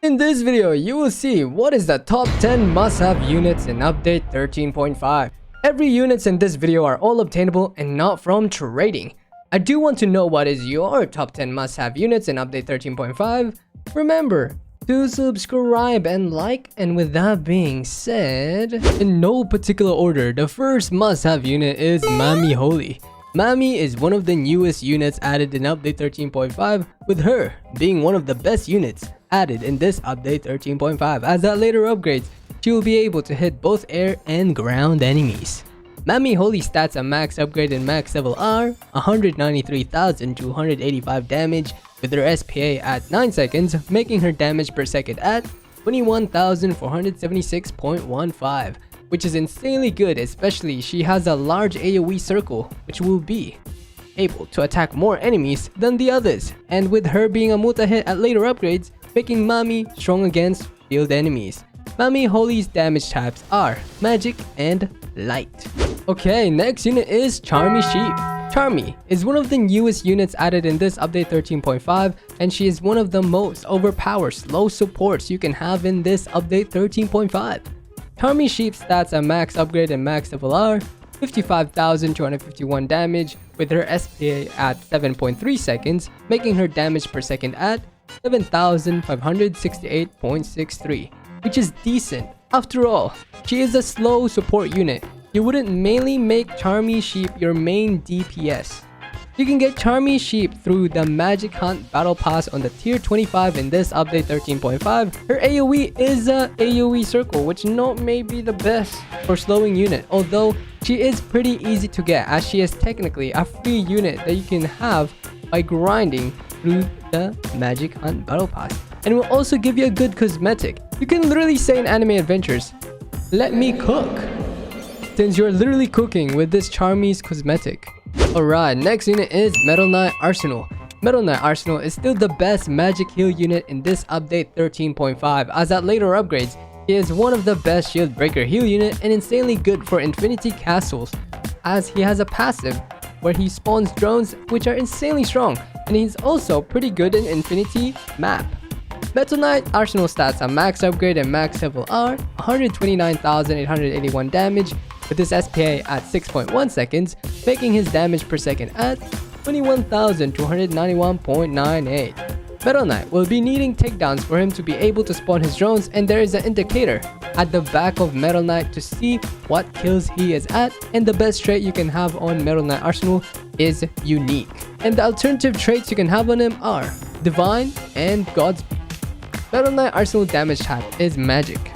In this video, you will see what is the top 10 must-have units in update 13.5. Every units in this video are all obtainable and not from trading. I do want to know what is your top 10 must-have units in update 13.5. Remember to subscribe and like, and with that being said, in no particular order, the first must-have unit is Mami Holy. Mami is one of the newest units added in update 13.5, with her being one of the best units added in this update 13.5, as at later upgrades, she will be able to hit both air and ground enemies. Mami Holy stats a max upgrade and max level are 193,285 damage with her SPA at 9 seconds, making her damage per second at 21,476.15, which is insanely good, especially she has a large AoE circle, which will be able to attack more enemies than the others, and with her being a multi-hit at later upgrades, making Mami strong against field enemies. Mami Holy's damage types are Magic and Light. Okay, next unit is Charmy Sheep. Charmy is one of the newest units added in this update 13.5, and she is one of the most overpowered slow supports you can have in this update 13.5. Charmy Sheep stats at max upgrade and max level are 55,251 damage with her SPA at 7.3 seconds, making her damage per second at 7,568.63, which is decent. After all, she is a slow support unit. You wouldn't mainly make Charmy Sheep your main DPS. You can get Charmy Sheep through the Magic Hunt Battle Pass on the tier 25 in this update 13.5. Her AoE is a AoE circle, which not may be the best for slowing unit, although she is pretty easy to get as she is technically a free unit that you can have by grinding through the Magic Hunt Battle Pass, and will also give you a good cosmetic. You can literally say in anime adventures, "Let me cook," since you're literally cooking with this Charmy's cosmetic. Alright, next unit is Metal Knight Arsenal. Metal Knight Arsenal is still the best magic heal unit in this update 13.5, as at later upgrades, he is one of the best shield breaker heal unit and insanely good for Infinity Castles, as he has a passive where he spawns drones which are insanely strong, and he's also pretty good in Infinity map. Metal Knight Arsenal stats at max upgrade and max level are 129,881 damage with his SPA at 6.1 seconds, making his damage per second at 21,291.98. Metal Knight will be needing takedowns for him to be able to spawn his drones, and there is an indicator at the back of Metal Knight to see what kills he is at, and the best trait you can have on Metal Knight Arsenal is Unique. And the alternative traits you can have on him are Divine and Godspeed. Metal Knight Arsenal damage type is Magic.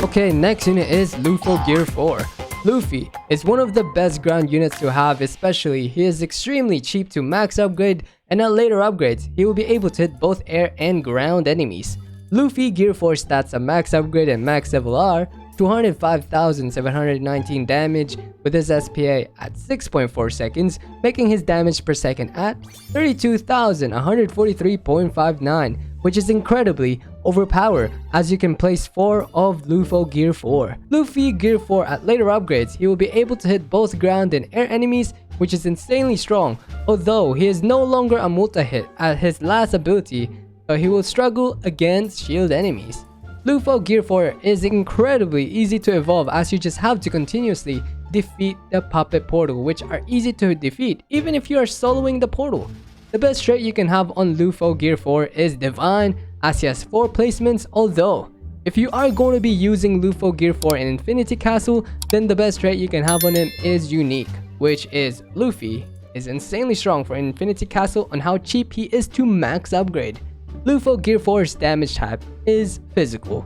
Okay, next unit is Luffy Gear 4. Luffy is one of the best ground units to have, especially he is extremely cheap to max upgrade, and at later upgrades, he will be able to hit both air and ground enemies. Luffy Gear 4 stats at max upgrade and max level are 205,719 damage with his SPA at 6.4 seconds, making his damage per second at 32,143.59, which is incredibly overpowered, as you can place 4 of Luffy Gear 4. Luffy Gear 4 at later upgrades, he will be able to hit both ground and air enemies, which is insanely strong, although he is no longer a multi-hit at his last ability, but he will struggle against shield enemies. Luffy Gear 4 is incredibly easy to evolve, as you just have to continuously defeat the puppet portal, which are easy to defeat even if you are soloing the portal. The best trait you can have on Luffy Gear 4 is Divine, as he has 4 placements, although if you are going to be using Luffy Gear 4 in Infinity Castle, then the best trait you can have on him is Unique, which is Luffy is insanely strong for Infinity Castle on how cheap he is to max upgrade. Luffy Gear 4's damage type is Physical.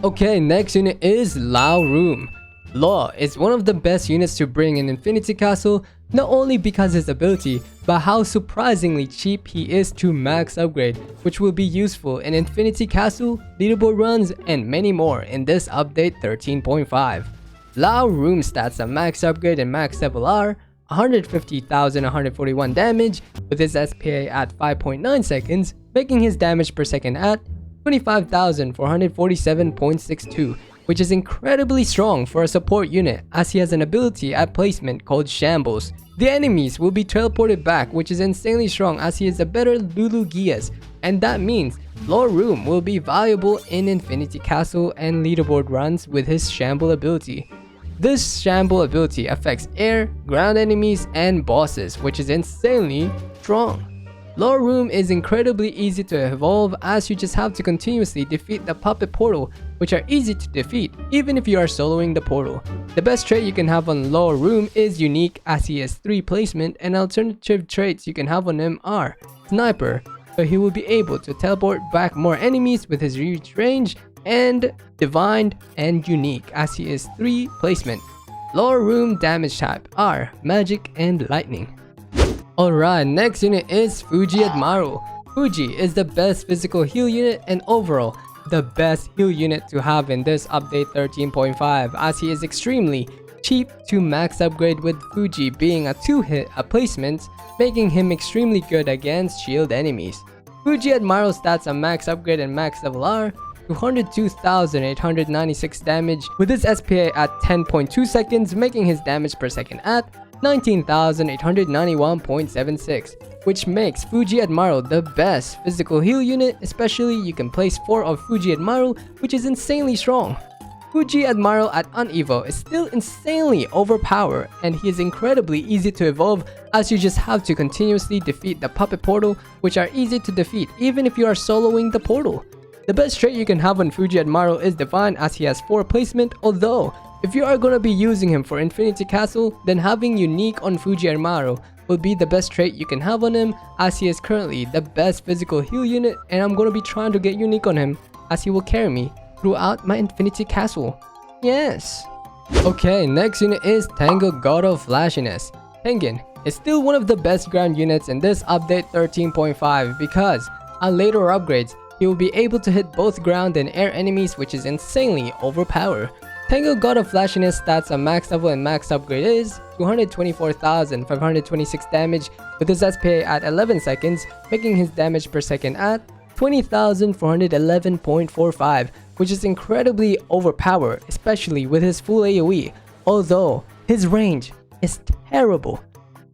Okay, next unit is Lao Room. Law is one of the best units to bring in Infinity Castle, not only because his ability, but how surprisingly cheap he is to max upgrade, which will be useful in Infinity Castle, Leaderboard runs, and many more in this update 13.5. Lao Room stats at max upgrade and max level are 150,141 damage with his SPA at 5.9 seconds, making his damage per second at 25,447.62, which is incredibly strong for a support unit, as he has an ability at placement called Shambles, The enemies will be teleported back, which is insanely strong as he is a better Lulu Gias, and that means Lore Room will be valuable in Infinity Castle and Leaderboard runs with his Shamble ability. This Shamble ability affects air, ground enemies, and bosses, which is insanely strong. Lore Room is incredibly easy to evolve as you just have to continuously defeat the puppet portal, which are easy to defeat even if you are soloing the portal. The best trait you can have on Lore Room is unique as he has 3 placement, and alternative traits you can have on him are Sniper, so he will be able to teleport back more enemies with his reach range, and Divine and Unique as he is 3 placement. Lore Room damage type are Magic and Lightning. Alright, next unit is Fuji Admiral. Fuji is the best physical heal unit and overall the best heal unit to have in this update 13.5 as he is extremely cheap to max upgrade, with Fuji being a 2-hit placement, making him extremely good against shield enemies. Fuji Admiral stats on max upgrade and max level are 202,896 damage with his SPA at 10.2 seconds, making his damage per second at 19,891.76, which makes Fuji Admiral the best physical heal unit, especially you can place 4 of Fuji Admiral, which is insanely strong. Fuji Admiral at Unevo is still insanely overpowered, and he is incredibly easy to evolve as you just have to continuously defeat the puppet portal, which are easy to defeat even if you are soloing the portal. The best trait you can have on Fuji Admiral is Divine as he has 4 placement, although if you are gonna be using him for Infinity Castle, then having Unique on Fuji Admiral will be the best trait you can have on him as he is currently the best physical heal unit, and I'm gonna be trying to get Unique on him as he will carry me throughout my Infinity Castle. Yes! Okay, next unit is Tango, God of Flashiness. Tengen is still one of the best ground units in this update 13.5 because on later upgrades, he will be able to hit both ground and air enemies, which is insanely overpowered. Tango, God of Flashiness stats on max level and max upgrade is 224,526 damage with his SPA at 11 seconds, making his damage per second at 20,411.45, which is incredibly overpowered, especially with his full AoE, although his range is terrible.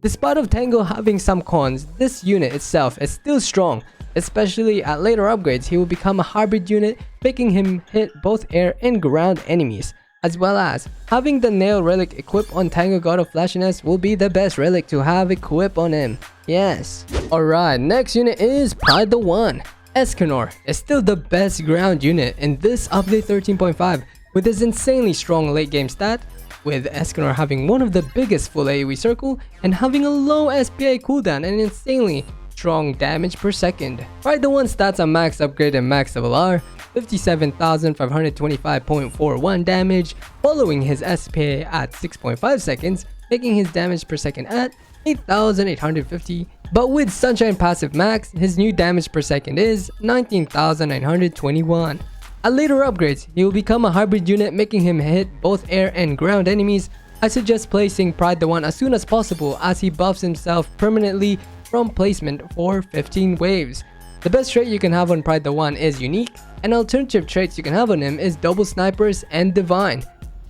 Despite of Tango having some cons, this unit itself is still strong, especially at later upgrades. He will become a hybrid unit, making him hit both air and ground enemies, as well as having the nail relic equipped on Tango, God of Flashiness will be the best relic to have equipped on him. Yes. Alright, next unit is Pride the One. Escanor is still the best ground unit in this update 13.5 with his insanely strong late game stat, with Escanor having one of the biggest full AoE circle and having a low SPA cooldown and insanely strong damage per second. Pride the One stats on max upgrade and max level are 57,525.41 damage, following his SPA at 6.5 seconds, making his damage per second at 8,850. But with Sunshine passive max, his new damage per second is 19,921. At later upgrades, he will become a hybrid unit, making him hit both air and ground enemies. I suggest placing Pride the One as soon as possible as he buffs himself permanently from placement for 15 waves. The best trait you can have on Pride the One is Unique, and alternative traits you can have on him is Double Snipers and Divine.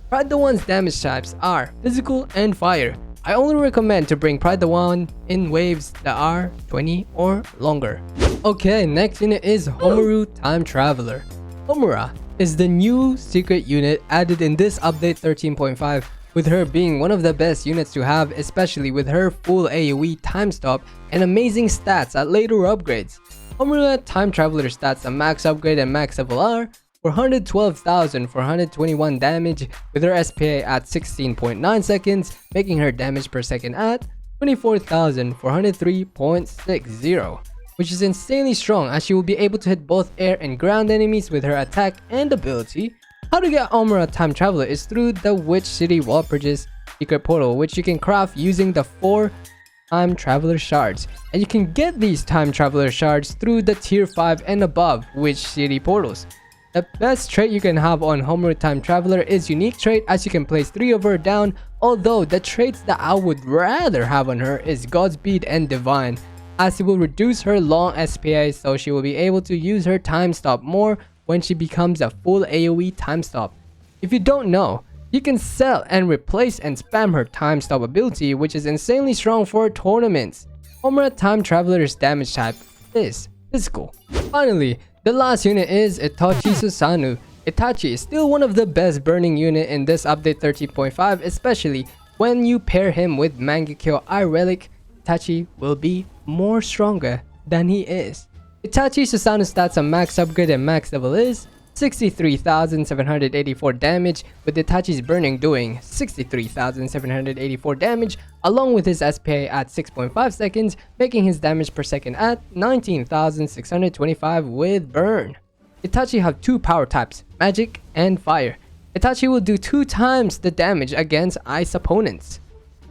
Pride the One's damage types are Physical and Fire. I only recommend to bring Pride the One in waves that are 20 or longer. Okay, next unit is Homura Time Traveler. Homura is the new secret unit added in this update 13.5, with her being one of the best units to have, especially with her full AoE time stop and amazing stats at later upgrades. Homura Time Traveler stats on max upgrade and max level are 412,421 damage with her SPA at 16.9 seconds, making her damage per second at 24,403.60, which is insanely strong as she will be able to hit both air and ground enemies with her attack and ability. How to get Homura Time Traveler is through the Witch City Wall Bridges secret portal, which you can craft using the 4 Time Traveler shards, and you can get these Time Traveler shards through the tier 5 and above Witch City portals. The best trait you can have on Homura Time Traveler is Unique trait, as you can place 3 of her down, although the traits that I would rather have on her is Godspeed and Divine, as it will reduce her long SPA, so she will be able to use her time stop more when she becomes a full AoE time stop. If you don't know, You can sell and replace and spam her time stop ability, which is insanely strong for tournaments. Homura Time Traveler's damage type is physical. Finally, the last unit is Itachi Susanoo. Itachi is still one of the best burning unit in this update 13.5, especially when you pair him with Mangekyo Eye Relic. Itachi will be more stronger than he is. Itachi Susanoo stats on max upgrade and max level is 63,784 damage, with Itachi's burning doing 63,784 damage, along with his SPA at 6.5 seconds, making his damage per second at 19,625 with burn. Itachi have two power types, magic and fire. Itachi will do 2 times the damage against ice opponents.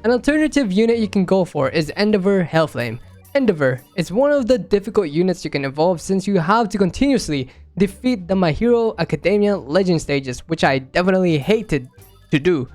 An alternative unit you can go for is Endeavor Hellflame. Endeavor is one of the difficult units you can evolve, since you have to continuously defeat the My Hero Academia legend stages, which I definitely hated to do,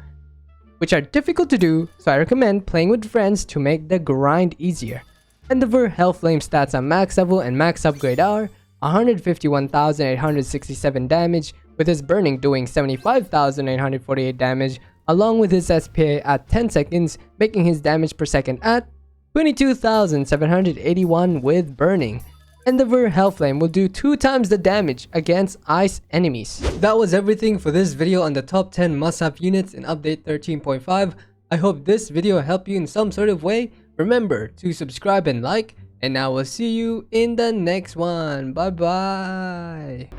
which are difficult to do, so I recommend playing with friends to make the grind easier. Endeavor Hellflame stats on max level and max upgrade are 151,867 damage, with his burning doing 75,848 damage, along with his SPA at 10 seconds, making his damage per second at 22,781 with burning. Endeavor Hellflame will do 2 times the damage against ice enemies. That was everything for this video on the top 10 must-have units in update 13.5. I hope this video helped you in some sort of way. Remember to subscribe and like, and I will see you in the next one. Bye bye.